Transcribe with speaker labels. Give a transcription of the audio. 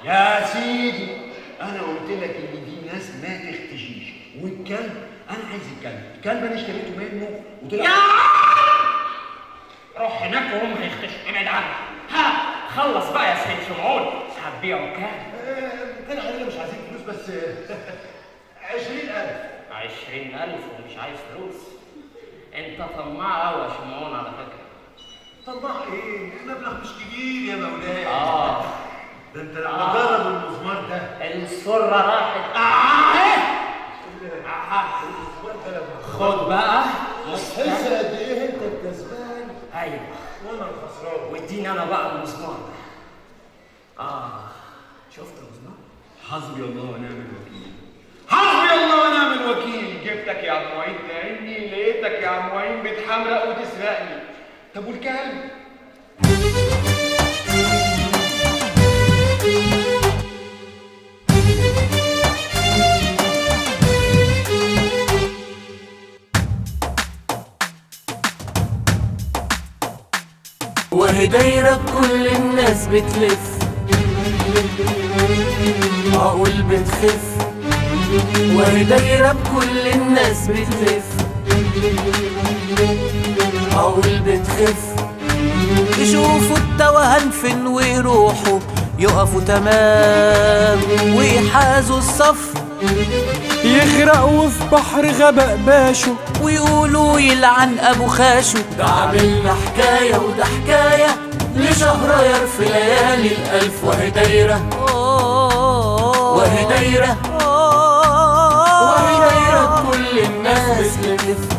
Speaker 1: يا سيدي انا قلت لك ان دي ناس ما تختشيش، والكلب انا عايز الكلب انا اشتريته منه وطلع.
Speaker 2: روح هناك وهم هيختشوا، ابعد عنه. ها خلص بقى يا سيد شمعون، هتبيعه كام؟
Speaker 1: كان علينا مش عايزين فلوس بس 20,000.
Speaker 2: 20,000 ومش عايز فلوس؟ انت طماع قوي يا شمعون على فكره.
Speaker 1: طماع ايه؟ المبلغ مش كبير يا مولاي. ده انت لما جرب المزمار ده
Speaker 2: السره راحت. خد بقى.
Speaker 1: حس قد ايه انت الكسبان.
Speaker 2: ايوه
Speaker 1: وانا الخسران.
Speaker 2: واديني انا بقى المزمار ده. شفت المزمار؟
Speaker 1: حسبي الله ونعم الوكيل. حسبي الله ونعم الوكيل. جبتك يا عم معين تاني، لقيتك يا عم معين بتحمرق وتسرقني. طب والكلب؟
Speaker 3: وهي دايرة كل الناس بتلف، عقول بتخف. وهي دايرة بكل الناس بتلف، عقول بتخف. يشوفوا التوهان فين ويروحوا يقفوا تمام ويحازوا الصف،
Speaker 4: يغرقوا في بحر غباء باشو
Speaker 3: ويقولوا يلعن ابو خاشو. ده عملنا حكاية وده حكاية لشهريار في ليالي الألف. وهي دايرة وهي دايرة وهي دايرة كل الناس بتلف.